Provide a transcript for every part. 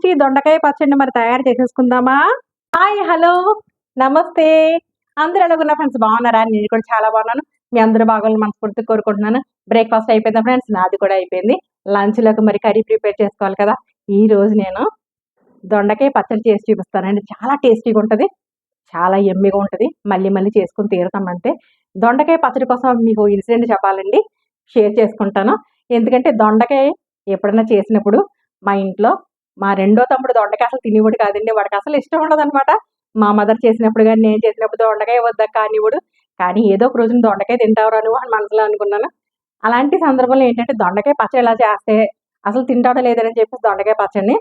Tasty దొండకాయ పచ్చడి మరి తయారు చేసేసుకుందామా? హాయ్, హలో, నమస్తే. అందరూ ఎలాగున్నా ఫ్రెండ్స్, బాగున్నారా? నేను కూడా చాలా బాగున్నాను. మీ అందరూ బాగోవాలని మనస్ఫూర్తిగా కోరుకుంటున్నాను. బ్రేక్ఫాస్ట్ అయిపోయిందా ఫ్రెండ్స్? నాది కూడా అయిపోయింది. లంచ్లోకి మరి కర్రీ ప్రిపేర్ చేసుకోవాలి కదా. ఈ రోజు నేను దొండకాయ పచ్చడి చేసి చూపిస్తానండి. చాలా టేస్టీగా ఉంటుంది, చాలా యమ్మీగా ఉంటుంది. మళ్ళీ మళ్ళీ చేసుకుని తీరుతామంటే. దొండకాయ పచ్చడి కోసం మీకు ఇన్సిడెంట్ చెప్పాలండి, షేర్ చేసుకుంటాను. ఎందుకంటే దొండకాయ ఎప్పుడైనా చేసినప్పుడు మా ఇంట్లో మా రెండో తమ్ముడు దొండకాయ అసలు తినేవాడు కాదండి. వాడికి అసలు ఇష్టం ఉండదనమాట. మా మదర్ చేసినప్పుడు కానీ నేను చేసినప్పుడు దొండకాయ వద్దా కానివ్వడు. కానీ ఏదో ఒక రోజున దొండకాయ తింటావురా నువ్వు అని మనసులో అనుకున్నాను. అలాంటి సందర్భంలో ఏంటంటే దొండకాయ పచ్చడి ఎలా చేస్తే అసలు తింటాడో లేదని చెప్పేసి దొండకాయ పచ్చడిని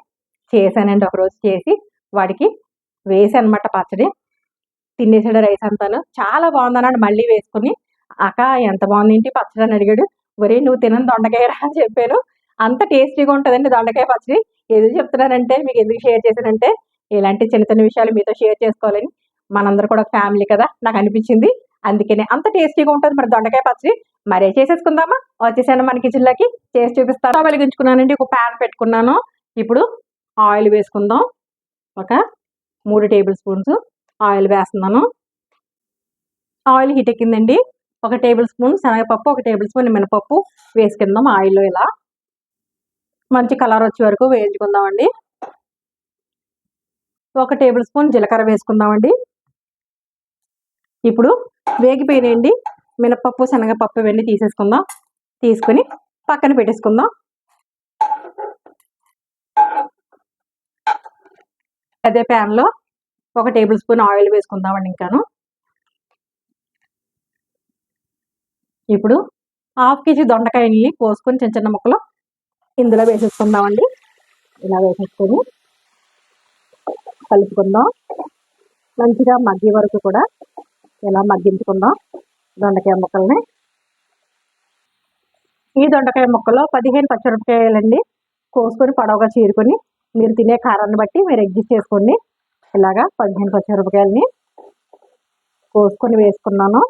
చేశానండి. ఒకరోజు చేసి వాడికి వేసానమాట పచ్చడి. తినేసాడు రైస్ అంతాను. చాలా బాగుందన్నాడు. మళ్ళీ వేసుకుని అక్క ఎంత బాగుంది ఏంటి పచ్చడి అని అడిగాడు. ఒరే నువ్వు తినని దొండకాయ రా అని చెప్పాను. అంత టేస్టీగా ఉంటుందండి దొండకాయ పచ్చడి. ఎందుకు చెప్తున్నానంటే, మీకు ఎందుకు షేర్ చేశానంటే, ఇలాంటి చిన్న చిన్న విషయాలు మీతో షేర్ చేసుకోవాలని. మనందరూ కూడా ఫ్యామిలీ కదా, నాకు అనిపించింది. అందుకనే అంత టేస్టీగా ఉంటుంది మరి దొండకాయ పచ్చడి. మరే చేసేసుకుందామా? వచ్చేసాను మన కిచెన్లోకి, చేసి చూపిస్తాను. వెలిగించుకున్నానండి, ఒక ప్యాన్ పెట్టుకున్నాను. ఇప్పుడు ఆయిల్ వేసుకుందాం. ఒక 3 టేబుల్ స్పూన్స్ ఆయిల్ వేస్తున్నాను. ఆయిల్ హీట్ ఎక్కిందండి. 1 టేబుల్ స్పూన్ శనగపప్పు, 1 టేబుల్ స్పూన్ మినపప్పు వేసుకుందాం ఆయిల్లో. ఇలా మంచి కలర్ వచ్చే వరకు వేయించుకుందామండి. 1 టేబుల్ స్పూన్ జీలకర్ర వేసుకుందామండి. ఇప్పుడు వేగిపోయినాయండి మినపప్పు, శనగపప్పు ఇవన్నీ తీసేసుకుందాం. తీసుకుని పక్కన పెట్టేసుకుందాం. అదే ప్యాన్లో 1 టేబుల్ స్పూన్ ఆయిల్ వేసుకుందామండి. ఇంకాను ఇప్పుడు 1/2 కేజీ దొండకాయల్ని కోసుకొని చిన్న చిన్న ముక్కలు ఇందులో వేసేసుకుందామండి. ఇలా వేసేసుకొని కలుపుకుందాం. మంచిగా మగ్గే వరకు కూడా ఇలా మగ్గించుకుందాం దొండకాయ ముక్కల్ని. ఈ దొండకాయ ముక్కలో 15 పచ్చిమిరపకాయలండి కోసుకొని పొడవుగా చీరుకొని, మీరు తినే కారాన్ని బట్టి మీరు అడ్జస్ట్ చేసుకోండి. ఇలాగా 15 పచ్చిమిరపకాయలని కోసుకొని వేసుకున్నాను.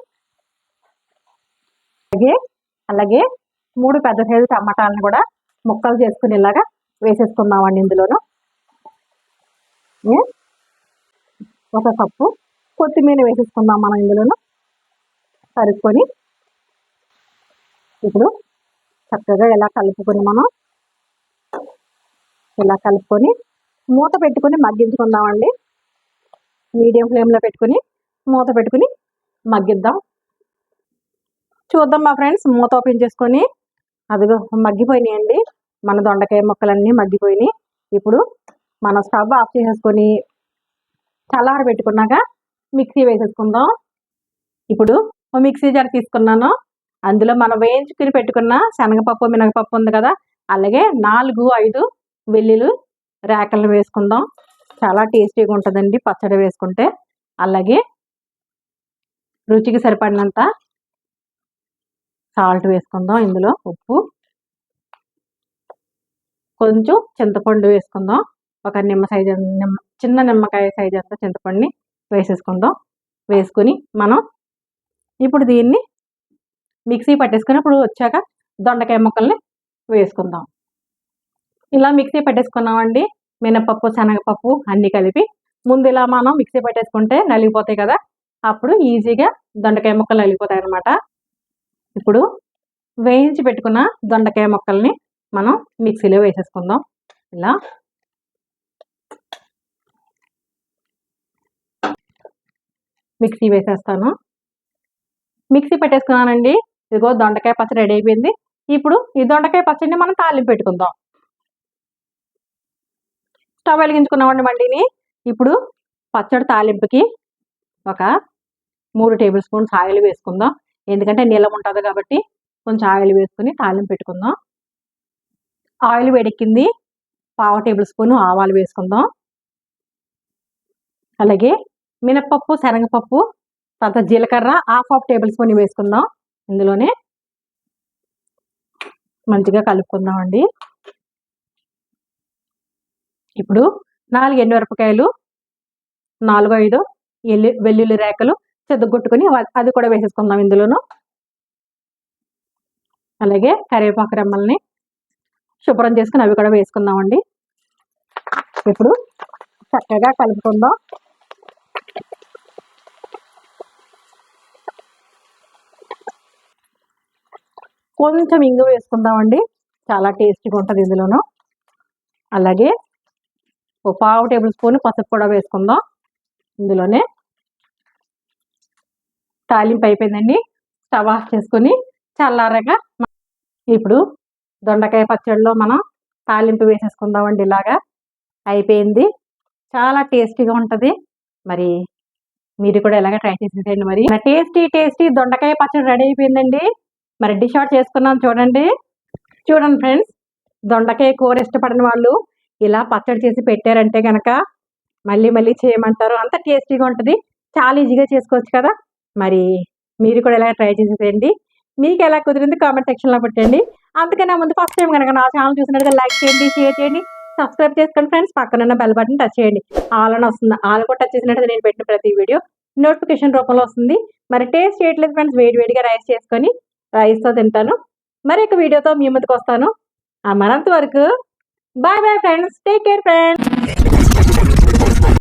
అలాగే 3 పెద్ద సైజు టమాటాలను కూడా ముక్కలు చేసుకుని ఇలాగా వేసేసుకుందామండి. ఇందులోను 1 కప్పు కొత్తిమీర వేసేసుకుందాం మనం ఇందులోను కలుపుకొని. ఇప్పుడు చక్కగా ఇలా కలుపుకొని ఇలా కలుపుకొని మూత పెట్టుకొని మగ్గించుకుందామండి. మీడియం ఫ్లేమ్లో పెట్టుకుని మూత పెట్టుకుని మగ్గిద్దాం. చూద్దాం మా ఫ్రెండ్స్, మూత ఓపెన్ చేసుకొని అదిగో మగ్గిపోయినాయండి. మన దొండకాయ ముక్కలన్నీ మగ్గిపోయినాయి. ఇప్పుడు మనం స్టవ్ ఆఫ్ చేసేసుకొని చల్లారి పెట్టుకున్నాక మిక్సీ వేసేసుకుందాం. ఇప్పుడు మిక్సీ జార్ తీసుకున్నాను. అందులో మనం వేయించుకుని పెట్టుకున్న శనగపప్పు, మినపప్పు ఉంది కదా, అలాగే 4-5 వెల్లుల్లి రేకలను వేసుకుందాం. చాలా టేస్టీగా ఉంటుందండి పచ్చడి వేసుకుంటే. అలాగే రుచికి సరిపడినంత సాల్ట్ వేసుకుందాం. ఇందులో ఉప్పు, కొంచెం చింతపండు వేసుకుందాం. ఒక చిన్న నిమ్మకాయ సైజు అంతా చింతపండుని వేసేసుకుందాం. వేసుకుని మనం ఇప్పుడు దీన్ని మిక్సీ పట్టేసుకుని ఇప్పుడు వచ్చాక దొండకాయ ముక్కల్ని వేసుకుందాం. ఇలా మిక్సీ పట్టేసుకున్నామండి. మినపప్పు, శనగపప్పు అన్నీ కలిపి ముందు ఇలా మనం మిక్సీ పట్టేసుకుంటే నలిగిపోతాయి కదా, అప్పుడు ఈజీగా దొండకాయ ముక్కలు నలిగిపోతాయి అన్నమాట. ఇప్పుడు వేయించి పెట్టుకున్న దొండకాయ ముక్కల్ని మనం మిక్సీలో వేసేసుకుందాం. ఇలా మిక్సీ వేసేస్తాను. మిక్సీ పెట్టేసుకున్నానండి. ఇదిగో దొండకాయ పచ్చడి రెడీ అయిపోయింది. ఇప్పుడు ఈ దొండకాయ పచ్చడిని మనం తాలింపు పెట్టుకుందాం. స్టవ్ వెలిగించుకున్నామండి మండిని. ఇప్పుడు పచ్చడి తాలింపుకి ఒక 3 టేబుల్ స్పూన్స్ ఆయిల్ వేసుకుందాం. ఎందుకంటే నీలం ఉంటుంది కాబట్టి కొంచెం ఆయిల్ వేసుకుని తాలింపు పెట్టుకుందాం. ఆయిల్ వేడెక్కింది. 1/2 టేబుల్ స్పూన్ ఆవాలు వేసుకుందాం. అలాగే మినపప్పు, శనగపప్పు, తర్వాత జీలకర్ర 1/2 టేబుల్ స్పూన్ వేసుకుందాం. ఇందులోనే మంచిగా కలుపుకుందామండి. ఇప్పుడు 4 ఎండుమిరపకాయలు, 4-5 వెల్లుల్లి రేకలు చెదగొట్టుకుని అది కూడా వేసేసుకుందాం ఇందులోను. అలాగే కరివేపాకు రెమ్మల్ని శుభ్రం చేసుకుని అవి కూడా వేసుకుందామండి. ఇప్పుడు చక్కగా కలుపుకుందాం. కొంచెం ఇంగు వేసుకుందామండి, చాలా టేస్టీగా ఉంటుంది ఇందులోను. అలాగే ఒక 1/2 టేబుల్ స్పూన్ పసుపు కూడా వేసుకుందాం ఇందులోనే. తాలింపు అయిపోయిందండి. స్టవ్ ఆఫ్ చేసుకుని చల్లారగా ఇప్పుడు దొండకాయ పచ్చడిలో మనం తాలింపు వేసేసుకుందామండి. ఇలాగా అయిపోయింది, చాలా టేస్టీగా ఉంటుంది. మరి మీరు కూడా ఎలాగ ట్రై చేసేసేయండి. మరి టేస్టీ దొండకాయ పచ్చడి రెడీ అయిపోయిందండి. మరి డిష్ అవుట్ చేసుకున్నాం చూడండి. చూడండి ఫ్రెండ్స్, దొండకాయ కూర ఇష్టపడిన వాళ్ళు ఇలా పచ్చడి చేసి పెట్టారంటే కనుక మళ్ళీ మళ్ళీ చేయమంటారు. అంత టేస్టీగా ఉంటుంది, చాలా ఈజీగా చేసుకోవచ్చు కదా. మరి మీరు కూడా ఇలా ట్రై చేసేసేయండి. మీకు ఎలా కుదిరింది కామెంట్ సెక్షన్లో పెట్టండి. అంతకన్నా ముందు ఫస్ట్ టైం కనుక నా ఛానల్ చూసినట్టుగా లైక్ చేయండి, షేర్ చేయండి, సబ్స్క్రైబ్ చేసుకోండి ఫ్రెండ్స్. పక్కనున్న బెల్ బటన్ టచ్ చేయండి. ఆల్ అని వస్తుంది, ఆల్ కూడా టచ్ చేసినట్టు నేను పెట్టిన ప్రతి వీడియో నోటిఫికేషన్ రూపంలో వస్తుంది. మరి టేస్ట్ చేయట్లేదు ఫ్రెండ్స్, వేడివేడిగా రైస్ చేసుకొని రైస్తో తింటాను. మరి ఒక వీడియోతో మీ ముందుకు వస్తాను. మరంత వరకు bye bye friends, take care friends.